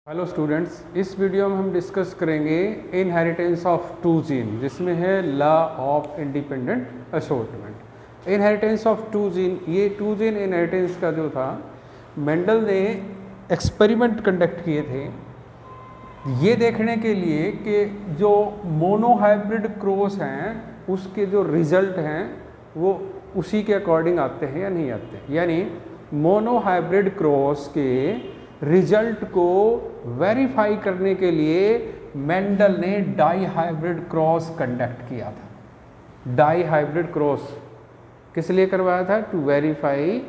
Hello students, इस video में हम डिस्कस करेंगे इनहेरिटेंस ऑफ टू जीन, जिसमें है law of independent assortment. Inheritance of two gene, ये टू जीन इनहेरिटेंस का जो था, मेंडल ने एक्सपेरिमेंट कंडक्ट किए थे ये देखने के लिए कि जो मोनोहाइब्रिड क्रॉस हैं उसके जो रिजल्ट हैं वो उसी के अकॉर्डिंग आते हैं या नहीं आते। यानी मोनोहाइब्रिड क्रॉस के रिजल्ट को वेरीफाई करने के लिए मेंडल ने डाई हाइब्रिड क्रॉस कंडक्ट किया था। डाई हाइब्रिड क्रॉस किस लिए करवाया था? To verify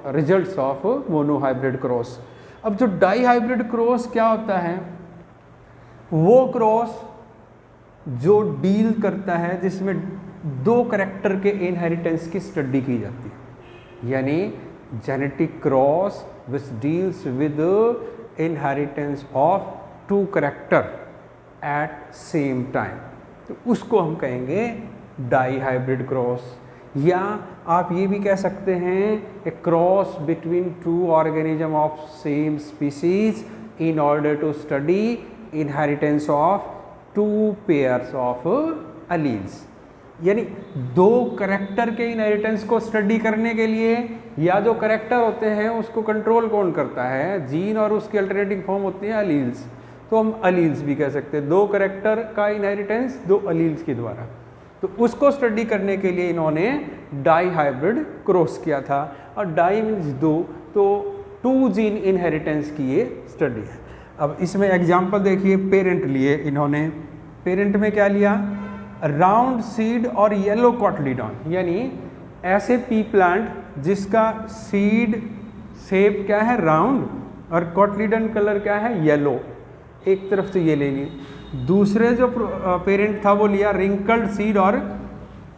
results of monohybrid cross. अब जो डाई हाइब्रिड क्रॉस क्या होता है? वो क्रॉस जो डील करता है जिसमें दो करैक्टर के इनहेरिटेंस की स्टडी की जाती है, यानी genetic cross which deals with the inheritance of two character at same time, तो उसको हम कहेंगे डाई हाइब्रिड क्रॉस। या आप ये भी कह सकते हैं a cross between two organism of same species in order to study inheritance of two pairs of alleles. यानी दो करेक्टर के इनहेरिटेंस को स्टडी करने के लिए, या जो करेक्टर होते हैं उसको कंट्रोल कौन करता है? जीन, और उसकी अल्टरनेटिंग फॉर्म होती है अलील्स। तो हम अलील्स भी कह सकते हैं, दो करेक्टर का इनहेरिटेंस दो अलील्स के द्वारा। तो उसको स्टडी करने के लिए इन्होंने डाई हाइब्रिड क्रॉस किया था। और डाई मीन्स दो, तो टू जीन इनहेरिटेंस की ये स्टडी है। अब इसमें एग्जाम्पल देखिए, पेरेंट लिए इन्होंने। पेरेंट में क्या लिया? राउंड सीड और येलो कॉटलीडॉन, यानी ऐसे पी प्लांट जिसका सीड शेप क्या है? राउंड, और कॉटलीडन कलर क्या है? येलो। एक तरफ से ये ले लिए। दूसरे जो पेरेंट था वो लिया रिंकल्ड सीड और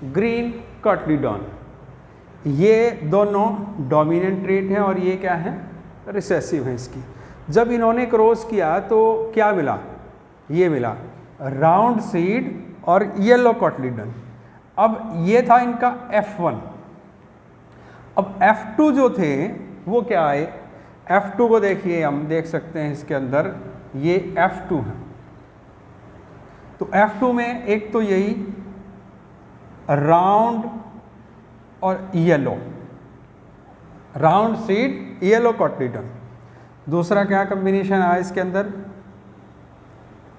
ग्रीन कॉटलीडॉन। ये दोनों डोमिनेंट ट्रेट हैं और ये क्या है? रिसेसिव है इसकी। जब इन्होंने क्रॉस किया तो क्या मिला? ये मिला राउंड सीड और येलो कॉटलीडन। अब ये था इनका F1। अब F2 जो थे वो क्या आए? F2 को देखिए, हम देख सकते हैं इसके अंदर ये F2 है। तो F2 में एक तो यही राउंड और yellow, round seed yellow cotyledon. दूसरा क्या कॉम्बिनेशन आया इसके अंदर?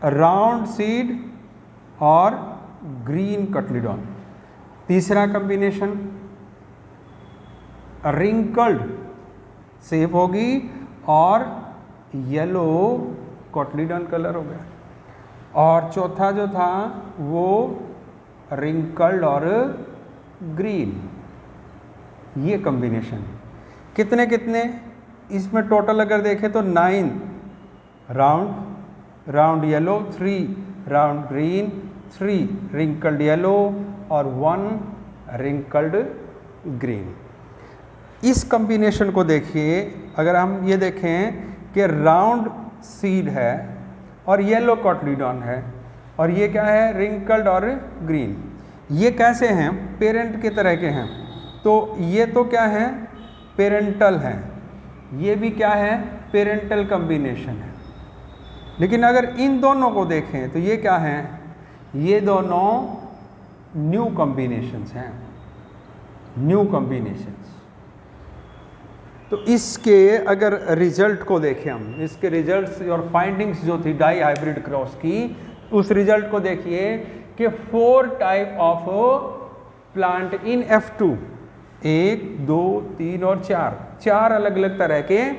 राउंड सीड और ग्रीन कॉटलीडॉन। तीसरा कॉम्बिनेशन रिंकल्ड शेप होगी और येलो कॉटलीडॉन कलर हो गया। और चौथा जो था वो रिंकल्ड और ग्रीन, ये कॉम्बिनेशन। कितने कितने इसमें टोटल अगर देखें तो 9 round yellow, 3 round green, 3 wrinkled yellow और 1 रिंकल्ड ग्रीन। इस कॉम्बिनेशन को देखिए, अगर हम ये देखें कि राउंड सीड है और येलो कॉटलीडॉन है, और ये क्या है? रिंकल्ड और ग्रीन। ये कैसे हैं? पेरेंट के तरह के हैं। तो ये तो क्या है? पेरेंटल है। ये भी क्या है? पेरेंटल कॉम्बिनेशन है। लेकिन अगर इन दोनों को देखें तो ये क्या है? ये दोनों न्यू कॉम्बिनेशंस हैं, न्यू कॉम्बिनेशंस। तो इसके अगर रिजल्ट को देखें हम, इसके रिजल्ट्स और फाइंडिंग्स जो थी डाई हाइब्रिड क्रॉस की, उस रिजल्ट को देखिए कि 4 type of plant in F2, 1, 2, 3 और 4 अलग अलग तरह के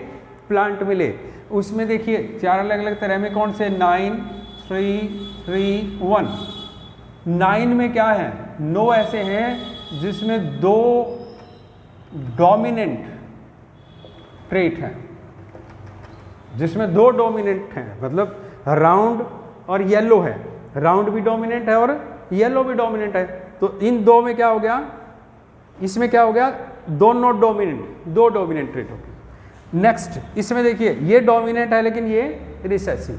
प्लांट मिले। उसमें देखिए 4 अलग अलग तरह में कौन से? 9, 3, 3, 1। 9 में क्या है? 9 ऐसे हैं जिसमें 2 डोमिनेंट ट्रेट हैं, जिसमें 2 डोमिनेंट हैं, मतलब राउंड और येलो है। राउंड भी डोमिनेंट है और येलो भी डोमिनेंट है। तो इन दो में क्या हो गया? इसमें क्या हो गया? दोनों डोमिनेंट, 2 डोमिनेंट ट्रेट हो गए। नेक्स्ट इसमें देखिए, ये डोमिनेंट है लेकिन ये रिसेसिव।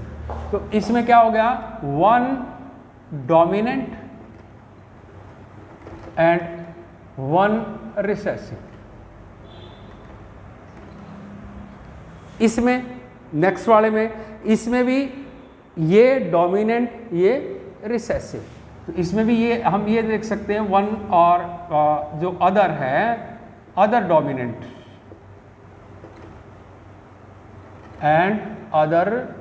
तो इसमें क्या हो गया? 1 डोमिनेंट एंड 1 रिसेसिव। इसमें नेक्स्ट वाले में इसमें भी ये डोमिनेंट, ये रिसेसिव, तो इसमें भी ये हम ये देख सकते हैं वन और जो अदर है, other dominant and other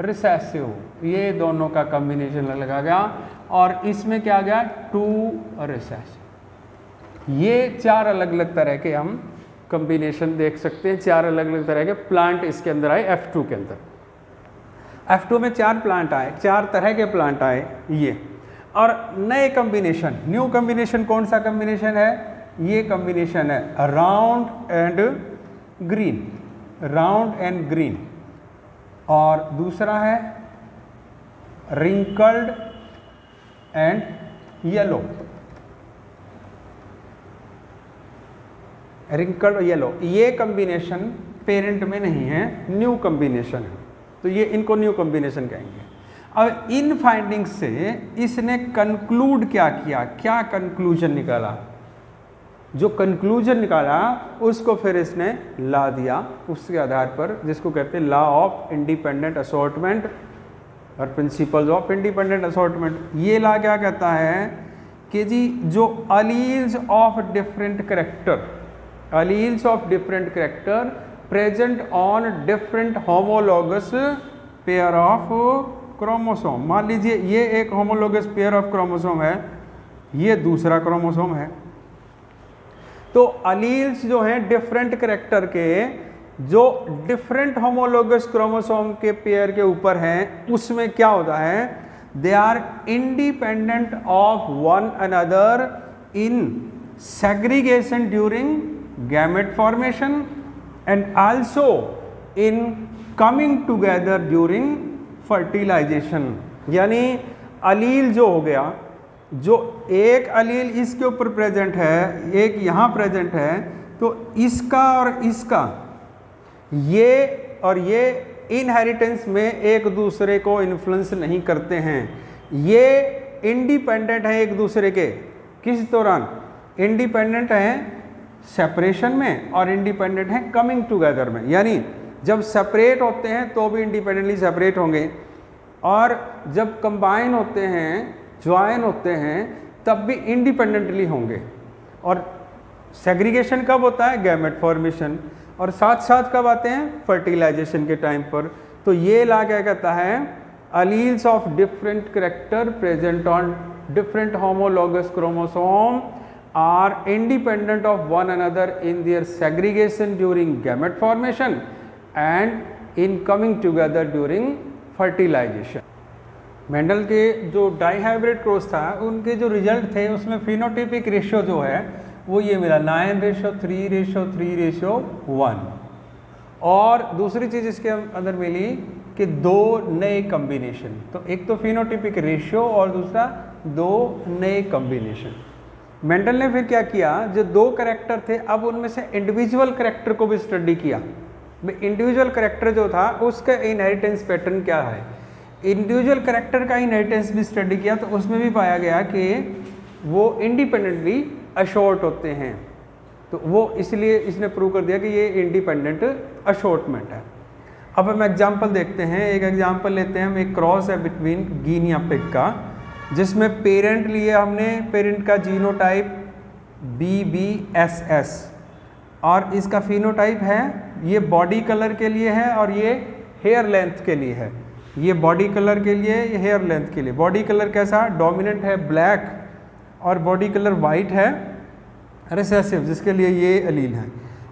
recessive, ये दोनों का कॉम्बिनेशन लगा गया और इसमें क्या आ गया 2 रिसेसिव। ये 4 अलग अलग तरह के हम कॉम्बिनेशन देख सकते हैं, 4 अलग अलग तरह के प्लांट इसके अंदर आए F2 के अंदर। F2 में 4 प्लांट आए, 4 तरह के प्लांट आए ये। और नए कॉम्बिनेशन, न्यू कॉम्बिनेशन कौन सा कॉम्बिनेशन है? ये कॉम्बिनेशन है round and green, round and green, और दूसरा है wrinkled and yellow, wrinkled yellow. ये कॉम्बिनेशन पेरेंट में नहीं है, न्यू कॉम्बिनेशन है, तो ये इनको न्यू कॉम्बिनेशन कहेंगे। अब इन फाइंडिंग्स से इसने कंक्लूड क्या किया, क्या कंक्लूजन निकाला? जो कंक्लूजन निकाला उसको फिर इसने ला दिया, उसके आधार पर, जिसको कहते हैं लॉ ऑफ इंडिपेंडेंट असॉर्टमेंट और प्रिंसिपल्स ऑफ इंडिपेंडेंट असॉर्टमेंट। ये लॉ क्या कहता है कि जी जो alleles of different character, alleles of different character present on different homologous pair of chromosome, मान लीजिए ये एक होमोलॉगस पेयर ऑफ क्रोमोसोम है, ये दूसरा क्रोमोसोम है, तो अलील्स जो हैं डिफरेंट करेक्टर के, जो डिफरेंट होमोलॉगस क्रोमोसोम के पेयर के ऊपर हैं, उसमें क्या होता है? They are independent of one another in segregation during gamete formation and also in coming together during fertilisation. यानी अलील जो हो गया, जो एक अलील इसके ऊपर प्रेजेंट है, एक यहाँ प्रेजेंट है, तो इसका और इसका, ये और ये इनहेरिटेंस में एक दूसरे को इन्फ्लुएंस नहीं करते हैं। ये इंडिपेंडेंट है एक दूसरे के, किस दौरान? इंडिपेंडेंट हैं सेपरेशन में और इंडिपेंडेंट हैं कमिंग टुगेदर में। यानी जब सेपरेट होते हैं तो भी इंडिपेंडेंटली सेपरेट होंगे, और जब कंबाइन होते हैं, ज्वाइन होते हैं, तब भी इंडिपेंडेंटली होंगे। और सेग्रीगेशन कब होता है? गैमेट फॉर्मेशन, और साथ साथ कब आते हैं? फर्टिलाइजेशन के टाइम पर। तो ये लॉ क्या कहता है? Alleles of different character present on different homologous chromosome are independent of one another in their segregation during gamete formation and in coming together during fertilization। Mendel के जो डाईहाइब्रिड क्रॉस था, उनके जो रिजल्ट थे उसमें फिनोटाइपिक रेशियो जो है वो ये मिला 9:3:3:1। और दूसरी चीज़ इसके अंदर मिली कि 2 नए कॉम्बिनेशन, तो एक तो फिनोटाइपिक रेशियो और दूसरा 2 नए कॉम्बिनेशन। मेंडल ने फिर क्या किया, जो 2 करेक्टर थे, अब उनमें से इंडिविजुअल करेक्टर को भी स्टडी किया। इंडिविजुअल करेक्टर जो था उसका इनहेरिटेंस पैटर्न क्या है, इंडिविजुअल करेक्टर का इनहेरिटेंस भी स्टडी किया, तो उसमें भी पाया गया कि वो इंडिपेंडेंटली अशॉर्ट होते हैं। तो वो इसलिए इसने प्रूव कर दिया कि ये इंडिपेंडेंट अशॉर्टमेंट है। अब हम एग्जाम्पल देखते हैं, एक एग्जाम्पल लेते हैं हम, एक क्रॉस है बिटवीन गिनिया पिग का, जिसमें पेरेंट लिए हमने, पेरेंट का जीनोटाइप BBSS और इसका फिनोटाइप है, ये बॉडी कलर के लिए है और ये हेयर लेंथ के लिए है। ये बॉडी कलर के लिए, ये हेयर लेंथ के लिए। बॉडी कलर कैसा? डोमिनेंट है ब्लैक, और बॉडी कलर वाइट है रिसेसिव, जिसके लिए ये अलील है।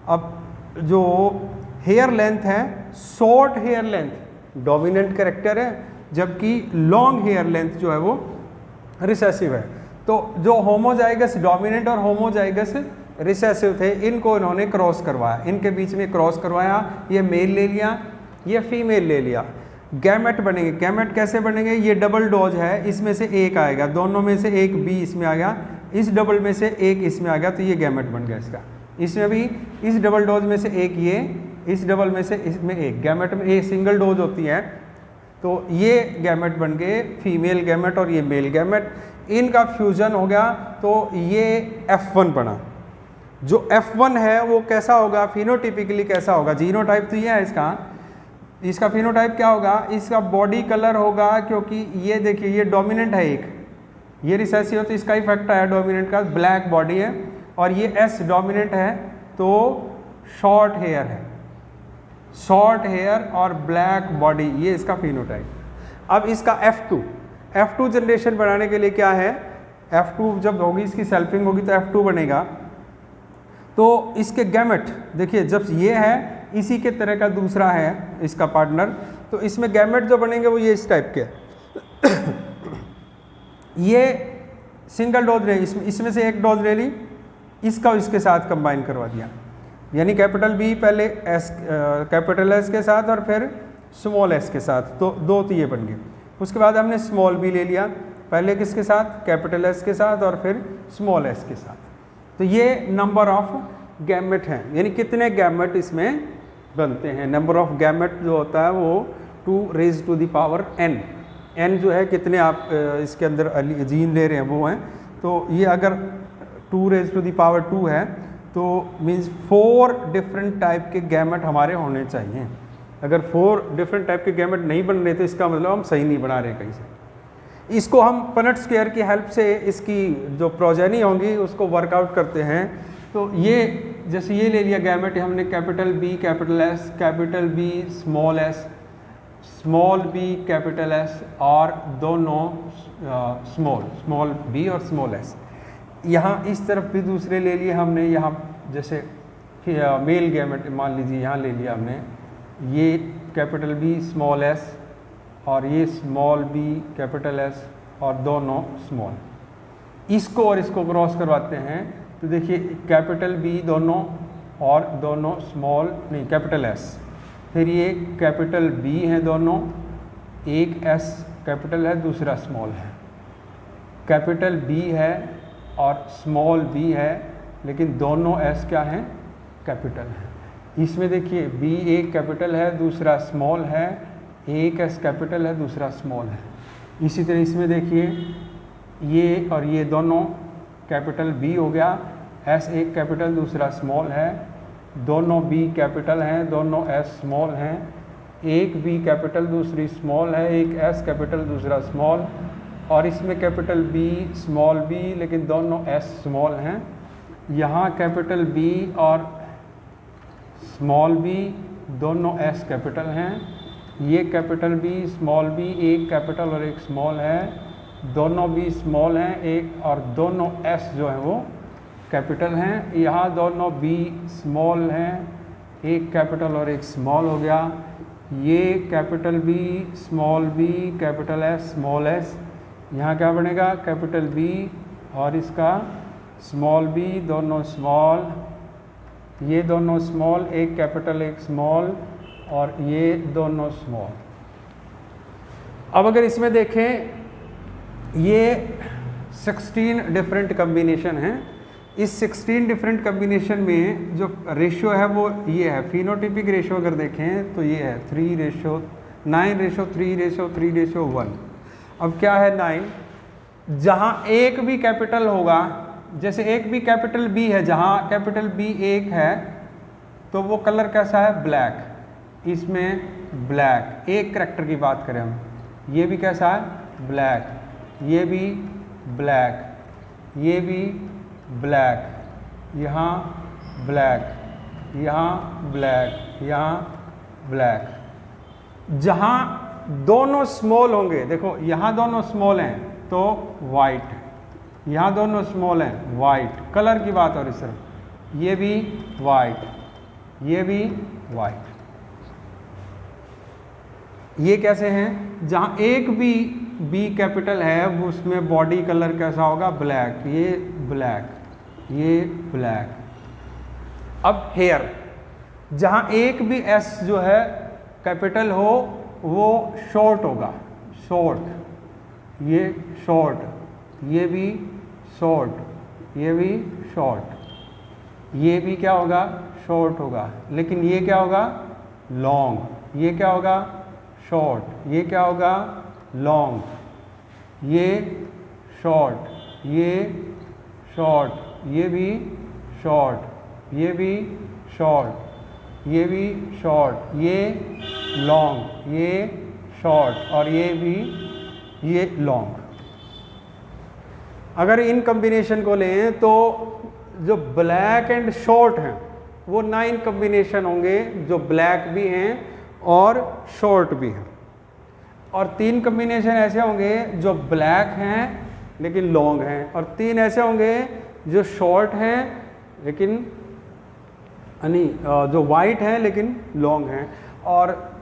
अब जो हेयर लेंथ है, short hair length dominant character है, जबकि लॉन्ग हेयर लेंथ जो है वो रिसेसिव है। तो जो होमोजाइगस डोमिनेंट और होमोजाइगस रिसेसिव थे, इनको इन्होंने क्रॉस करवाया, इनके बीच में क्रॉस करवाया, ये मेल ले लिया, ये फीमेल ले लिया, गैमेट बनेंगे। गैमेट कैसे बनेंगे? ये डबल डोज है, इसमें से एक आएगा, दोनों में से एक बी इसमें आ गया, इस डबल में से एक इसमें आ गया, तो ये गैमेट बन गया इसका। इसमें भी इस डबल डोज में से एक ये, इस डबल में से इसमें एक, गैमेट में एक सिंगल डोज होती है, तो ये गैमेट बन गए फीमेल गैमेट और ये मेल गैमेट। इनका फ्यूजन हो गया तो ये F1 बना। जो F1 है वो कैसा होगा, फिनोटिपिकली कैसा होगा? जीनोटाइप तो ये है इसका, इसका फिनोटाइप क्या होगा, इसका बॉडी कलर होगा, क्योंकि ये देखिए ये डोमिनेंट है एक, ये रिसेसिव है तो इसका इफेक्ट आया डोमिनेंट का, ब्लैक बॉडी है, और ये एस डोमिनेंट है तो शॉर्ट हेयर है, शॉर्ट हेयर और ब्लैक बॉडी, ये इसका फिनोटाइप। अब इसका F2 जनरेशन बनाने के लिए क्या है, F2 जब होगी इसकी सेल्फिंग होगी तो F2 बनेगा। तो इसके गैमेट देखिए, जब ये है इसी के तरह का दूसरा है इसका पार्टनर, तो इसमें गैमेट जो बनेंगे वो ये इस टाइप के ये सिंगल डोज ले, इसमें से एक डोज ले ली, इसका इसके साथ कंबाइन करवा दिया, यानी कैपिटल बी पहले एस कैपिटल एस के साथ और फिर स्मॉल एस के साथ, तो दो तो ये बन गए। उसके बाद हमने स्मॉल बी ले लिया, पहले किसके साथ, कैपिटल एस के साथ और फिर स्मॉल एस के साथ। तो ये नंबर ऑफ गैमेट हैं, यानी कितने गैमेट इसमें बनते हैं। नंबर ऑफ गैमेट जो होता है वो 2⁻n, n जो है कितने आप इसके अंदर जीन ले रहे हैं वो हैं, तो ये अगर 2⁻2 है तो मीन्स 4 डिफरेंट टाइप के गैमेट हमारे होने चाहिए। अगर 4 डिफरेंट टाइप के गैमेट नहीं बन रहे तो इसका मतलब हम सही नहीं बना रहे कहीं से। इसको हम पनट स्क्वायर की हेल्प से इसकी जो प्रोजेनी होंगी उसको वर्कआउट करते हैं। तो ये जैसे ये ले लिया गैमेट हमने, capital B capital S, capital B small S, small B capital S, और दोनों स्मॉल बी और स्मॉल एस। यहाँ इस तरफ भी दूसरे ले लिए हमने, यहाँ जैसे मेल गैमेट मान लीजिए यहाँ ले लिया हमने, ये कैपिटल बी स्मॉल एस और ये स्मॉल बी कैपिटल एस और दोनों स्मॉल, इसको और इसको क्रॉस करवाते हैं तो देखिए कैपिटल बी दोनों और दोनों स्मॉल नहीं कैपिटल एस, फिर ये कैपिटल बी हैं दोनों, एक एस कैपिटल है दूसरा स्मॉल है, कैपिटल बी है और स्मॉल बी है, लेकिन दोनों एस क्या हैं, कैपिटल हैं। इसमें देखिए बी एक कैपिटल है दूसरा स्मॉल है, एक एस कैपिटल है दूसरा स्मॉल है। इसी तरह इसमें देखिए ये और ये दोनों कैपिटल बी हो गया, एस एक कैपिटल दूसरा स्मॉल है, दोनों बी कैपिटल हैं दोनों एस स्मॉल हैं, एक बी कैपिटल दूसरी स्मॉल है, एक एस कैपिटल दूसरा स्मॉल, और इसमें कैपिटल बी स्मॉल बी लेकिन दोनों एस स्मॉल हैं। यहाँ कैपिटल बी और स्मॉल बी दोनों एस कैपिटल हैं, ये कैपिटल बी स्मॉल बी एक कैपिटल और एक स्मॉल है, दोनों बी स्मॉल हैं एक और दोनों एस जो है वो कैपिटल हैं। यहाँ दोनों बी स्मॉल हैं, एक कैपिटल और एक स्मॉल हो गया, ये capital B small B capital S small S, यहाँ क्या बनेगा कैपिटल बी और इसका स्मॉल बी दोनों स्मॉल, ये दोनों स्मॉल एक कैपिटल एक स्मॉल और ये दोनों स्मॉल। अब अगर इसमें देखें ये 16 डिफरेंट कम्बिनेशन हैं, इस 16 डिफरेंट कम्बिनेशन में जो रेशियो है वो ये है, फिनोटिपिक रेशियो अगर देखें तो ये है 9:3:1। अब क्या है 9, जहाँ एक भी कैपिटल होगा, जैसे एक भी कैपिटल बी है, जहाँ कैपिटल बी एक है तो वो कलर कैसा है ब्लैक, इसमें ब्लैक, एक करैक्टर की बात करें हम, ये भी कैसा है ब्लैक, ये भी ब्लैक, ये भी ब्लैक, यहाँ ब्लैक, यहाँ ब्लैक, यहाँ ब्लैक। जहाँ दोनों स्मॉल होंगे, देखो यहाँ दोनों स्मॉल हैं तो वाइट, यहाँ दोनों स्मॉल हैं वाइट, कलर की बात हो रही सर, ये भी वाइट, ये भी वाइट। ये कैसे हैं, जहाँ एक भी बी कैपिटल है वो उसमें बॉडी कलर कैसा होगा ब्लैक, ये ब्लैक, ये ब्लैक। अब हेयर, जहाँ एक भी एस जो है कैपिटल हो वो शॉर्ट होगा, शॉर्ट, ये शॉर्ट, ये भी शॉर्ट, ये भी शॉर्ट, ये भी क्या होगा शॉर्ट होगा, लेकिन ये क्या होगा लॉन्ग, ये क्या होगा शॉर्ट, ये क्या होगा लॉन्ग, ये शॉर्ट, ये शॉर्ट, ये भी शॉर्ट, ये भी शॉर्ट, ये भी शॉर्ट, ये लॉन्ग, ये शॉर्ट और ये भी ये लॉन्ग। अगर इन कॉम्बिनेशन को लें तो जो ब्लैक एंड शॉर्ट हैं वो 9 कॉम्बिनेशन होंगे, जो ब्लैक भी हैं और शॉर्ट भी हैं। और 3 कॉम्बिनेशन ऐसे होंगे जो ब्लैक हैं लेकिन लॉन्ग हैं, और 3 ऐसे होंगे जो शॉर्ट हैं लेकिन जो वाइट हैं लेकिन लॉन्ग हैं, और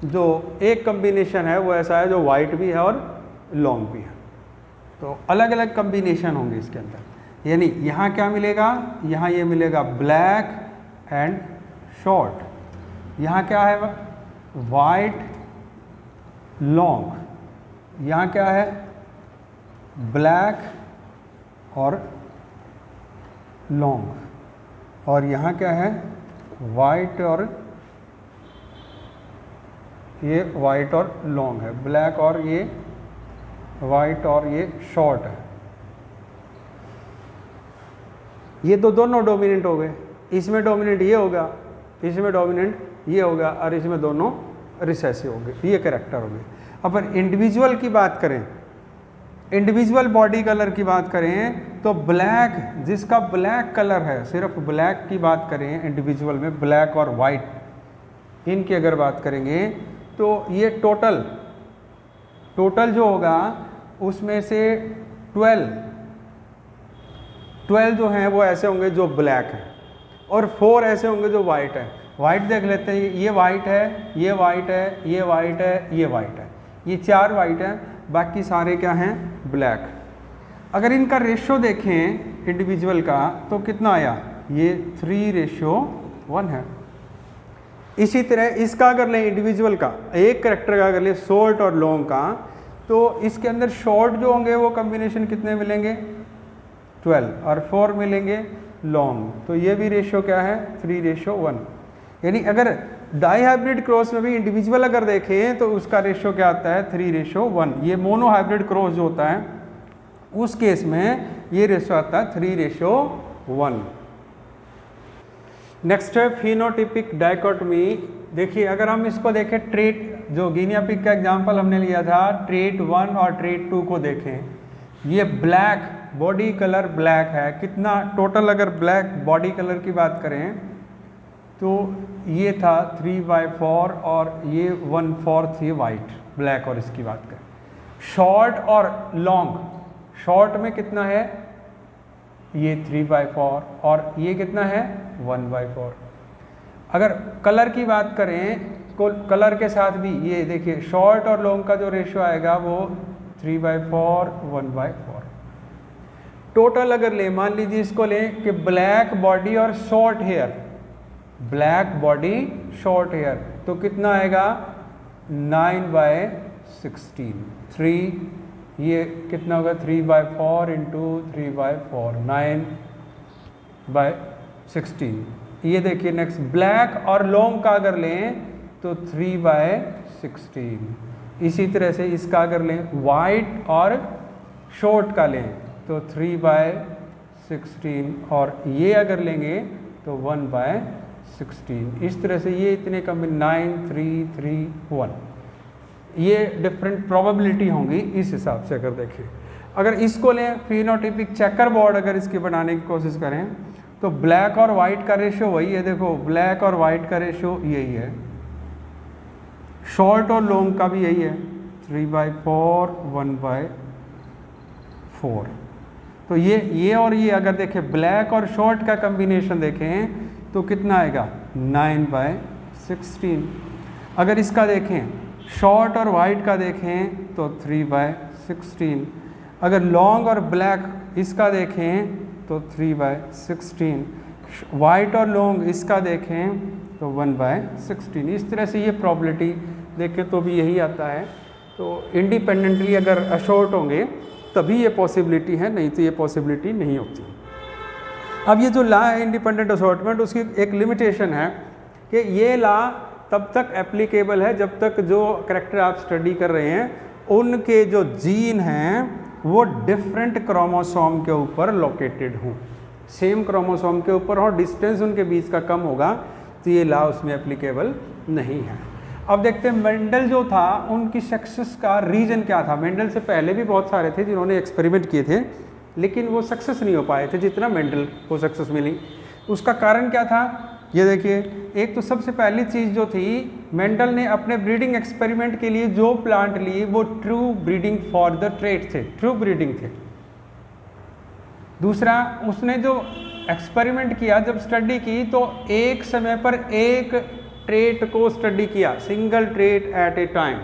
जो एक कॉम्बिनेशन है वो ऐसा है जो वाइट भी है और लॉन्ग भी है। तो अलग अलग कॉम्बिनेशन होंगे इसके अंदर। यानी यहाँ क्या मिलेगा, यहाँ ये मिलेगा ब्लैक एंड शॉर्ट, यहाँ क्या है वाइट लॉन्ग, यहाँ क्या है ब्लैक और लॉन्ग, और यहाँ क्या है वाइट और ये वाइट और लॉन्ग है, ब्लैक और ये वाइट और ये शॉर्ट है। ये तो दोनों डोमिनेंट हो गए, इसमें डोमिनेंट ये होगा, इसमें डोमिनेंट ये होगा, और इसमें दोनों रिसेसिव होंगे, ये कैरेक्टर होंगे। अपन इंडिविजुअल की बात करें, इंडिविजुअल बॉडी कलर की बात करें तो ब्लैक, जिसका ब्लैक कलर है, सिर्फ ब्लैक की बात करें इंडिविजुअल में, ब्लैक और वाइट, इनकी अगर बात करेंगे तो ये टोटल जो होगा उसमें से 12 जो हैं वो ऐसे होंगे जो ब्लैक हैं, और 4 ऐसे होंगे जो वाइट है। वाइट देख लेते हैं, ये वाइट है, ये वाइट है, ये वाइट है, ये वाइट है, ये 4 वाइट हैं, बाकी सारे क्या हैं ब्लैक। अगर इनका रेशो देखें इंडिविजुअल का तो कितना आया, ये 3:1 है। इसी तरह इसका अगर लें इंडिविजुअल का, एक करेक्टर का अगर लें शॉर्ट और लॉन्ग का, तो इसके अंदर शॉर्ट जो होंगे वो कॉम्बिनेशन कितने मिलेंगे 12, और 4 मिलेंगे लॉन्ग, तो ये भी रेशो क्या है 3:1। यानी अगर डाई हाइब्रिड क्रॉस में भी इंडिविजुअल अगर देखें तो उसका रेशो क्या आता है 3:1। ये मोनो हाइब्रिड क्रॉस जो होता है उस केस में ये रेशो आता है 3:1। नेक्स्ट है फिनोटिपिक डाइकोटमी। देखिए अगर हम इसको देखें, ट्रेट जो गिनिया पिग का एग्जांपल हमने लिया था, ट्रेट 1 और ट्रेट 2 को देखें, ये ब्लैक बॉडी कलर ब्लैक है, कितना टोटल अगर ब्लैक बॉडी कलर की बात करें तो ये था 3/4 और ये 1/4 ये वाइट ब्लैक, और इसकी बात करें शॉर्ट और लॉन्ग, शॉर्ट में कितना है ये 3/4 और ये कितना है 1/4। अगर कलर की बात करें, कलर के साथ भी ये देखिए शॉर्ट और लॉन्ग का जो रेशियो आएगा वो 3/4 1/4। टोटल अगर ले, मान लीजिए इसको लें कि ब्लैक बॉडी और short hair, black body short hair, तो कितना आएगा 9/16। 3 ये कितना होगा 3/4 इंटू 3/4 9/16। ये देखिए नेक्स्ट ब्लैक और लॉन्ग का अगर लें तो 3/16। इसी तरह से इसका अगर लें वाइट और शॉर्ट का लें तो 3/16, और ये अगर लेंगे तो 1/16। इस तरह से ये इतने कम 9 3 3 1, ये डिफरेंट प्रोबेबिलिटी होंगी इस हिसाब से। अगर देखें अगर इसको लें फिनोटिपिक चेकर बोर्ड अगर इसकी बनाने की कोशिश करें तो ब्लैक और वाइट का रेशियो वही है, देखो ब्लैक और वाइट का रेशियो यही है, शॉर्ट और लॉन्ग का भी यही है 3/4 1/4। तो ये और ये अगर देखें ब्लैक और शॉर्ट का कॉम्बिनेशन देखें तो कितना आएगा 9/16। अगर इसका देखें शॉर्ट और वाइट का देखें तो 3/16। अगर लॉन्ग और ब्लैक इसका देखें तो 3/16, वाइट और लॉन्ग इसका देखें तो 1/16। इस तरह से ये प्रॉबिलिटी देखें तो भी यही आता है। तो इंडिपेंडेंटली अगर अशोर्ट होंगे तभी ये पॉसिबिलिटी है, नहीं तो ये पॉसिबिलिटी नहीं होती। अब ये जो ला है इंडिपेंडेंट असॉर्टमेंट, उसकी एक लिमिटेशन है कि ये ला तब तक एप्लीकेबल है जब तक जो करैक्टर आप स्टडी कर रहे हैं उनके जो जीन हैं वो डिफरेंट क्रोमोसोम के ऊपर लोकेटेड हों, सेम क्रोमोसोम के ऊपर हो, डिस्टेंस उनके बीच का कम होगा तो ये लॉ उसमें एप्लीकेबल नहीं है। अब देखते हैं मेंडल जो था उनकी सक्सेस का रीजन क्या था। मेंडल से पहले भी बहुत सारे थे जिन्होंने एक्सपेरिमेंट किए थे, लेकिन वो सक्सेस नहीं हो पाए थे जितना मेंडल को सक्सेस मिली। उसका कारण क्या था, ये देखिए। एक तो सबसे पहली चीज़ जो थी, मेंडल ने अपने ब्रीडिंग एक्सपेरिमेंट के लिए जो प्लांट लिए वो true breeding for the trait थे, ट्रू ब्रीडिंग थे। दूसरा, उसने जो एक्सपेरिमेंट किया, जब स्टडी की तो एक समय पर एक ट्रेट को स्टडी किया, single trait at a time,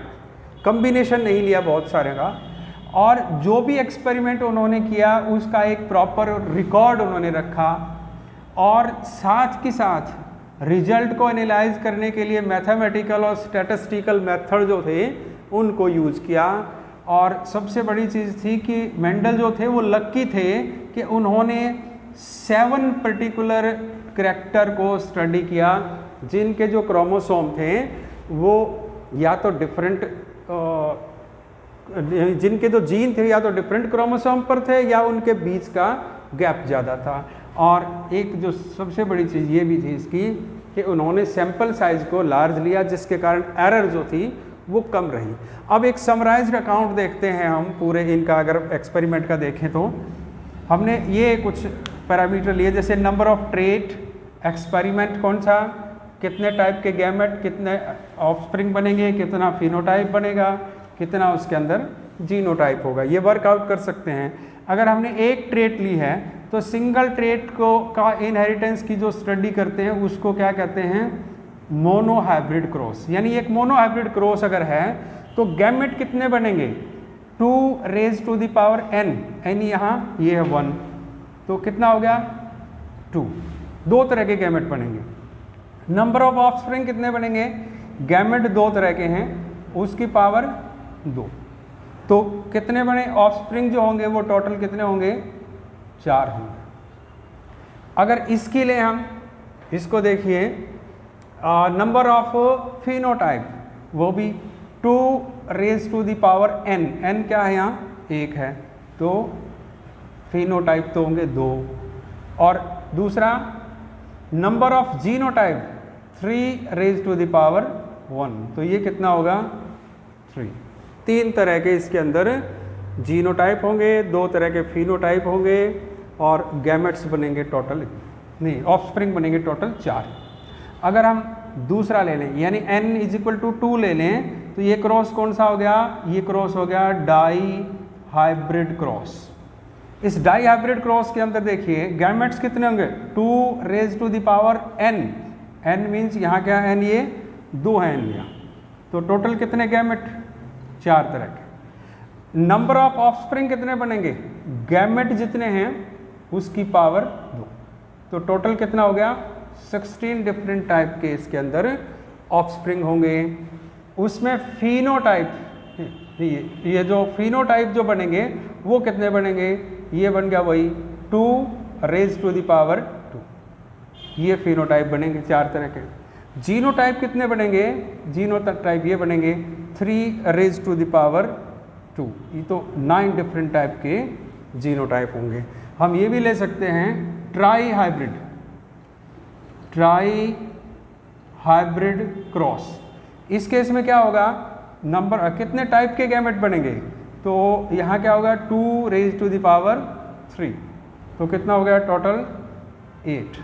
combination नहीं लिया बहुत सारे का। और जो भी एक्सपेरिमेंट उन्होंने किया उसका एक प्रॉपर रिकॉर्ड उन्होंने रखा, और साथ के साथ रिजल्ट को एनालाइज करने के लिए मैथमेटिकल और स्टैटिस्टिकल मेथड जो थे उनको यूज़ किया। और सबसे बड़ी चीज़ थी कि मेंडल जो थे वो लक्की थे कि उन्होंने 7 पर्टिकुलर करैक्टर को स्टडी किया जिनके जो क्रोमोसोम थे वो या तो डिफरेंट, जिनके जो जीन थे या तो डिफरेंट क्रोमोसोम पर थे या उनके बीच का गैप ज़्यादा था। और एक जो सबसे बड़ी चीज़ ये भी थी इसकी कि उन्होंने सैंपल साइज को लार्ज लिया, जिसके कारण एरर जो थी वो कम रही। अब एक समराइज्ड अकाउंट देखते हैं हम पूरे इनका, अगर एक्सपेरिमेंट का देखें तो हमने ये कुछ पैरामीटर लिए, जैसे नंबर ऑफ ट्रेट, एक्सपेरिमेंट कौन सा, कितने टाइप के गैमेट, कितने ऑफस्प्रिंग बनेंगे, कितना फिनोटाइप बनेगा, कितना उसके अंदर जीनोटाइप होगा, ये वर्कआउट कर सकते हैं। अगर हमने एक ट्रेट ली है तो सिंगल ट्रेट को का इनहेरिटेंस की जो स्टडी करते हैं उसको क्या कहते हैं, मोनोहाइब्रिड क्रॉस। यानी एक मोनोहाइब्रिड क्रॉस अगर है तो गैमेट कितने बनेंगे, 2 raise to the power n, n यहाँ ये है 1, तो कितना हो गया 2, 2 तरह के गैमेट बनेंगे। नंबर ऑफ ऑफस्प्रिंग कितने बनेंगे, गैमेट 2 तरह के हैं उसकी पावर 2, तो कितने बने ऑफस्प्रिंग जो होंगे वो टोटल कितने होंगे, 4 होंगे। अगर इसके लिए हम इसको देखिए, नंबर ऑफ फिनोटाइप वो भी 2 raise to the power n, n क्या है यहाँ 1 है, तो फिनोटाइप तो होंगे 2। और दूसरा number of genotype 3 raise to the power 1, तो ये कितना होगा 3। 3 तरह के इसके अंदर जीनोटाइप होंगे, 2 तरह के फिनोटाइप होंगे, और गैमेट्स बनेंगे टोटल, नहीं ऑफस्प्रिंग बनेंगे टोटल 4। अगर हम दूसरा ले लें यानी n = 2 ले लें तो ये क्रॉस कौन सा हो गया, ये क्रॉस हो गया डाई हाइब्रिड क्रॉस। इस डाई हाइब्रिड क्रॉस के अंदर देखिए गैमेट्स कितने होंगे, 2 raise to the power n, n means यहाँ क्या है n, ये 2 है n यहाँ, तो टोटल कितने गैमेट, 4 तरह के। नंबर ऑफ ऑफस्प्रिंग कितने बनेंगे, गैमेट जितने हैं उसकी पावर 2, तो टोटल कितना हो गया 16 डिफरेंट टाइप के इसके अंदर ऑफस्प्रिंग होंगे। उसमें फिनोटाइप, ये जो फिनोटाइप जो बनेंगे वो कितने बनेंगे, ये बन गया वही 2 रेज टू द पावर 2, ये फिनोटाइप बनेंगे 4 तरह के। जीनोटाइप कितने बनेंगे, जीनोटाइप ये बनेंगे 3 रेज टू द पावर 2, ये तो 9 डिफरेंट टाइप के जीनोटाइप होंगे। हम ये भी ले सकते हैं ट्राई हाइब्रिड क्रॉस। इस केस में क्या होगा, नंबर कितने टाइप के गैमेट बनेंगे, तो यहाँ क्या होगा 2 रेज टू द पावर 3, तो कितना हो गया टोटल 8।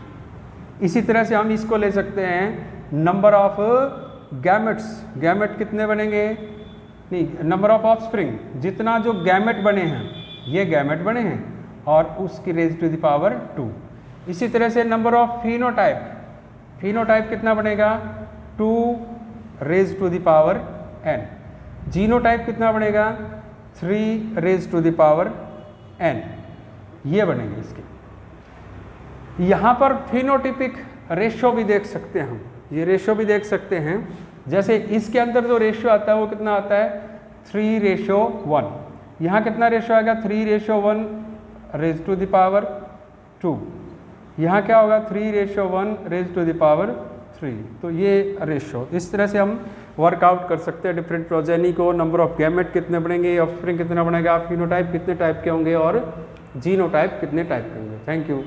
इसी तरह से हम इसको ले सकते हैं नंबर ऑफ गैमेट्स, गैमेट कितने बनेंगे, नहीं नंबर ऑफ ऑफस्प्रिंग, जितना जो गैमेट बने हैं ये गैमेट बने हैं और उसकी रेज टू द पावर 2। इसी तरह से नंबर ऑफ फिनोटाइप, फिनोटाइप कितना बनेगा 2 raise to the power n। Genotype कितना बनेगा 3 raise to the power n, ये बनेंगे इसके। यहाँ पर फिनोटिपिक रेशियो भी देख सकते हैं हम, ये रेशियो भी देख सकते हैं। जैसे इसके अंदर जो रेशियो आता है वो कितना आता है 3:1, यहाँ कितना रेशियो आएगा 3:1 रेज टू द पावर 2, यहाँ क्या होगा 3:1 रेज टू द पावर 3, तो ये रेशियो। इस तरह से हम वर्कआउट कर सकते हैं डिफरेंट प्रोजेनी को, नंबर ऑफ गैमेट कितने बनेंगे, ऑफस्प्रिंग कितना बनेगा, फिनोटाइप कितने टाइप के होंगे और जीनोटाइप कितने टाइप के होंगे। Thank you.